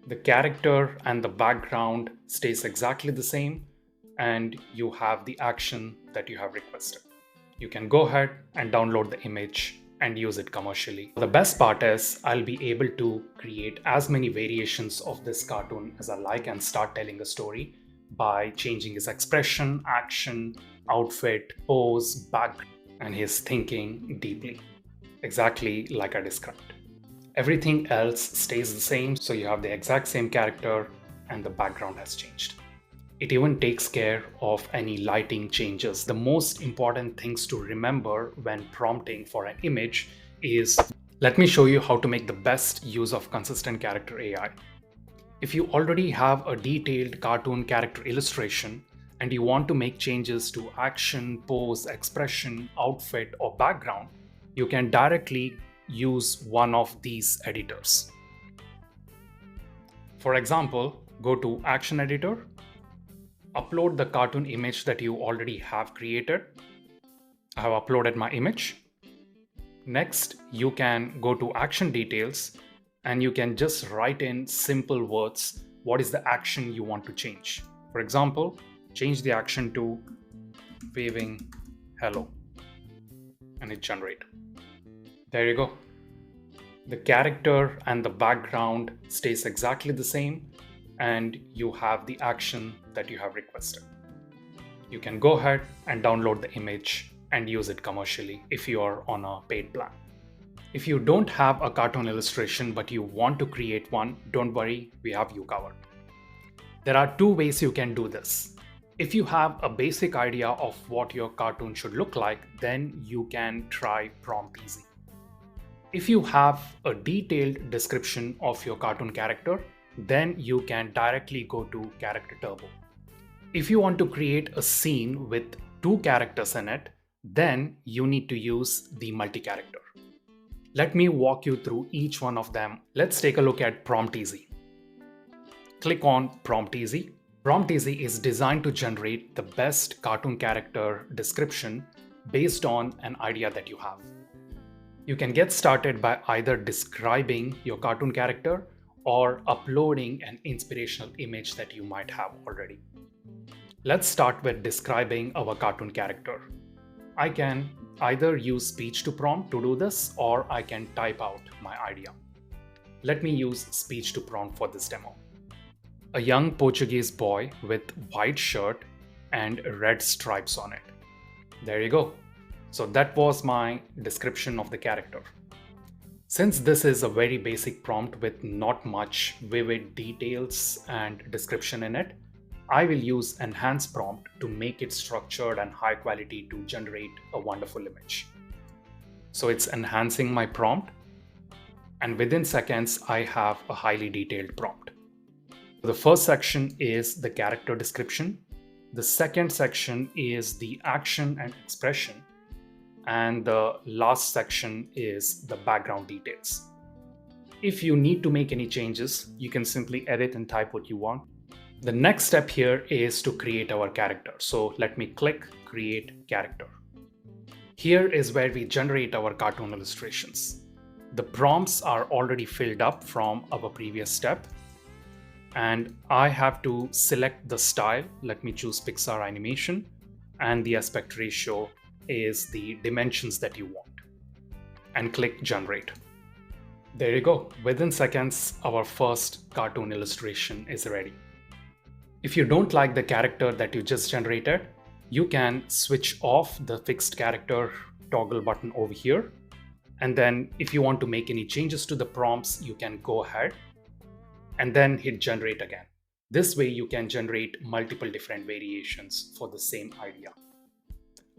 The character and the background stays exactly the same, and you have the action that you have requested. You can go ahead and download the image and use it commercially. The best part is I'll be able to create as many variations of this cartoon as I like and start telling a story by changing his expression, action, outfit, pose, background, and his thinking deeply, exactly like I described. Everything else stays the same, so you have the exact same character and the background has changed. It even takes care of any lighting changes. The most important things to remember when prompting for an image is, let me show you how to make the best use of consistent character AI. If you already have a detailed cartoon character illustration and you want to make changes to action, pose, expression, outfit, or background, you can directly use one of these editors. For example, go to Action Editor, upload the cartoon image that you already have created. I have uploaded my image. Next, you can go to Action Details and you can just write in simple words. What is the action you want to change? For example, change the action to waving hello and hit generate. There you go. The character and the background stays exactly the same, and you have the action that you have requested. You can go ahead and download the image and use it commercially if you are on a paid plan. If you don't have a cartoon illustration but you want to create one, don't worry, we have you covered. There are two ways you can do this. If you have a basic idea of what your cartoon should look like, then you can try Prompt Easy. If you have a detailed description of your cartoon character, then you can directly go to Character Turbo. If you want to create a scene with two characters in it, then you need to use the multi-character. Let me walk you through each one of them. Let's take a look at Prompt Easy. Click on Prompt Easy. Prompt Easy is designed to generate the best cartoon character description based on an idea that you have. You can get started by either describing your cartoon character or uploading an inspirational image that you might have already. Let's start with describing our cartoon character. I can either use speech to prompt to do this, or I can type out my idea. Let me use speech to prompt for this demo. A young Portuguese boy with white shirt and red stripes on it. There you go. So that was my description of the character. Since this is a very basic prompt with not much vivid details and description in it, I will use Enhance Prompt to make it structured and high quality to generate a wonderful image. So it's enhancing my prompt, and within seconds, I have a highly detailed prompt. The first section is the character description. The second section is the action and expression. And the last section is the background details. If you need to make any changes, you can simply edit and type what you want. The next step here is to create our character. So let me click Create Character. Here is where we generate our cartoon illustrations. The prompts are already filled up from our previous step, and I have to select the style. Let me choose Pixar animation, and the aspect ratio is the dimensions that you want, and click Generate. There you go. Within seconds, our first cartoon illustration is ready. If you don't like the character that you just generated, you can switch off the fixed character toggle button over here. And then if you want to make any changes to the prompts, you can go ahead and then hit Generate again. This way you can generate multiple different variations for the same idea.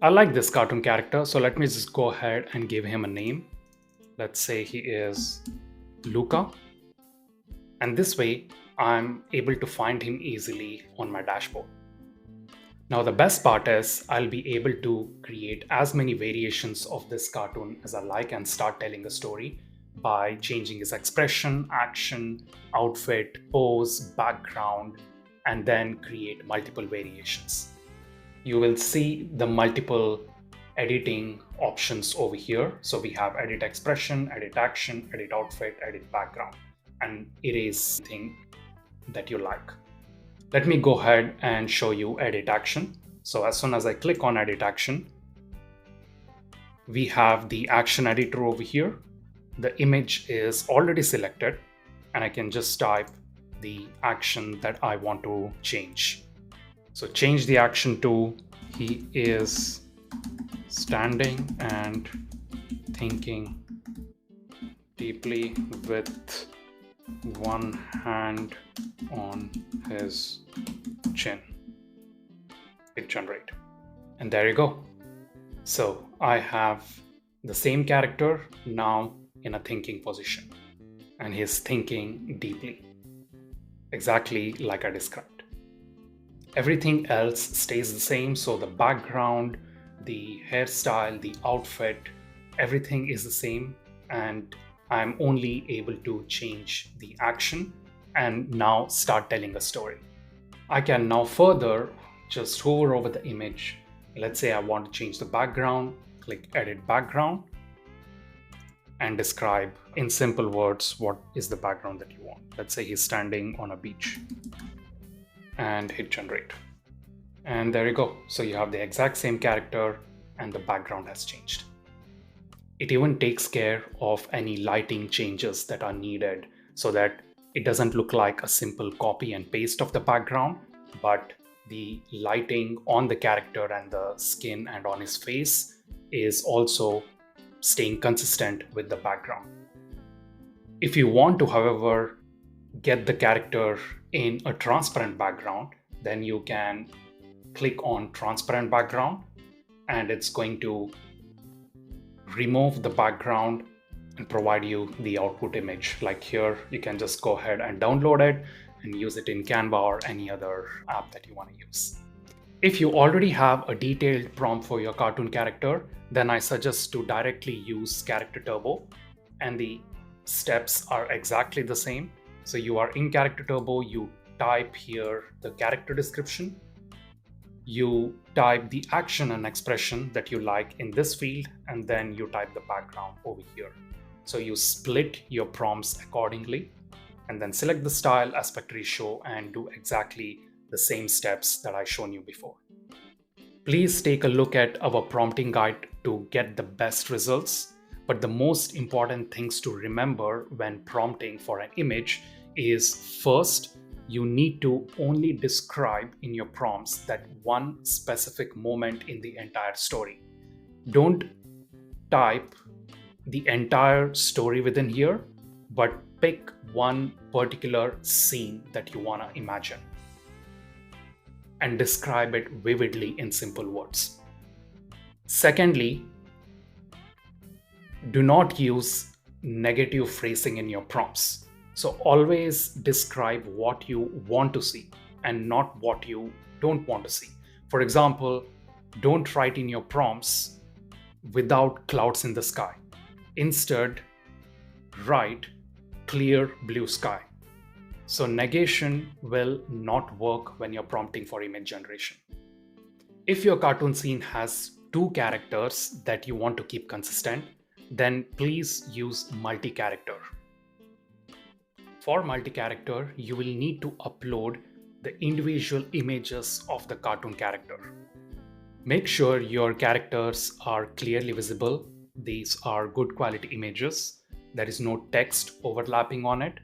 I like this cartoon character, so let me just go ahead and give him a name. Let's say he is Luca. And this way, I'm able to find him easily on my dashboard. Now the best part is I'll be able to create as many variations of this cartoon as I like and start telling a story by changing his expression, action, outfit, pose, background, and then create multiple variations. You will see the multiple editing options over here. So we have edit expression, edit action, edit outfit, edit background, and erase thing that you like. Let me go ahead and show you edit action. So as soon as I click on edit action, we have the action editor over here. The image is already selected, and I can just type the action that I want to change. So change the action to he is standing and thinking deeply with one hand on his chin. Hit generate. And there you go. So I have the same character now in a thinking position, and he's thinking deeply, exactly like I described. Everything else stays the same, so the background, the hairstyle, the outfit, everything is the same, and I'm only able to change the action and now start telling a story. I can now further just hover over the image. Let's say I want to change the background, click edit background, and describe in simple words what is the background that you want. Let's say he's standing on a beach, and hit generate. And there you go. So you have the exact same character and the background has changed. It even takes care of any lighting changes that are needed so that it doesn't look like a simple copy and paste of the background, but the lighting on the character and the skin and on his face is also staying consistent with the background. If you want to, however, get the character in a transparent background, then you can click on transparent background, and it's going to remove the background and provide you the output image. Like here, you can just go ahead and download it and use it in Canva or any other app that you want to use. If you already have a detailed prompt for your cartoon character, then I suggest to directly use Character Turbo, and the steps are exactly the same. So you are in Character Turbo, you type here the character description, you type the action and expression that you like in this field, and then you type the background over here. So you split your prompts accordingly, and then select the style, aspect ratio, and do exactly the same steps that I've shown you before. Please take a look at our prompting guide to get the best results. But the most important things to remember when prompting for an image is, first, you need to only describe in your prompts that one specific moment in the entire story. Don't type the entire story within here, but pick one particular scene that you want to imagine and describe it vividly in simple words. Secondly, do not use negative phrasing in your prompts. So always describe what you want to see and not what you don't want to see. For example, don't write in your prompts without clouds in the sky. Instead, write clear blue sky. So negation will not work when you're prompting for image generation. If your cartoon scene has two characters that you want to keep consistent, then please use multi-character. For multi-character, you will need to upload the individual images of the cartoon character. Make sure your characters are clearly visible. These are good quality images. There is no text overlapping on it,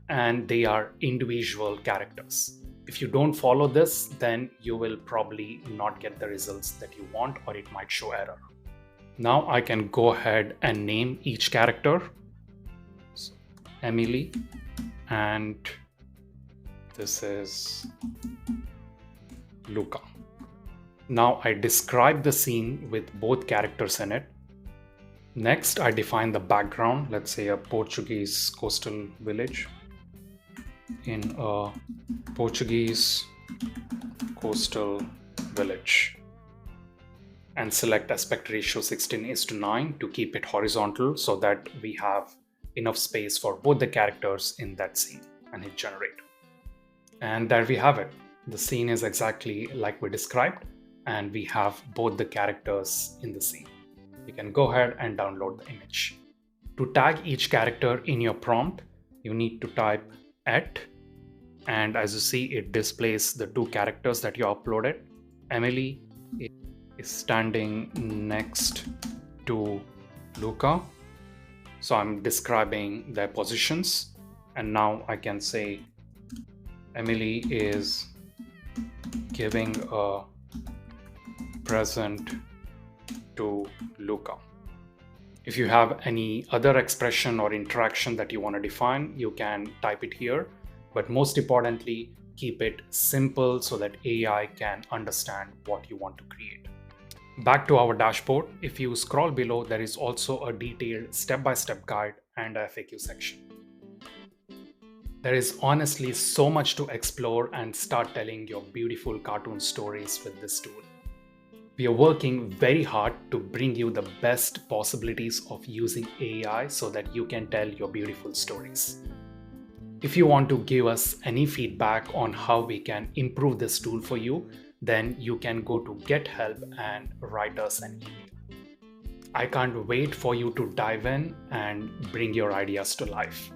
and they are individual characters. If you don't follow this, then you will probably not get the results that you want, or it might show error. Now I can go ahead and name each character. So, Emily, and this is Luca. Now I describe the scene with both characters in it. Next, I define the background, let's say a Portuguese coastal village. In a Portuguese coastal village, and select aspect ratio 16:9 to keep it horizontal so that we have enough space for both the characters in that scene, and hit generate. And there we have it. The scene is exactly like we described, and we have both the characters in the scene. You can go ahead and download the image. To tag each character in your prompt, you need to type @ And as you see, it displays the two characters that you uploaded. Emily is standing next to Luca. So I'm describing their positions. And now I can say Emily is giving a present to Luca. If you have any other expression or interaction that you want to define, you can type it here. But most importantly, keep it simple so that AI can understand what you want to create. Back to our dashboard, if you scroll below, there is also a detailed step-by-step guide and a FAQ section. There is honestly so much to explore and start telling your beautiful cartoon stories with this tool. We are working very hard to bring you the best possibilities of using AI so that you can tell your beautiful stories. If you want to give us any feedback on how we can improve this tool for you, then you can go to Get Help and write us an email. I can't wait for you to dive in and bring your ideas to life.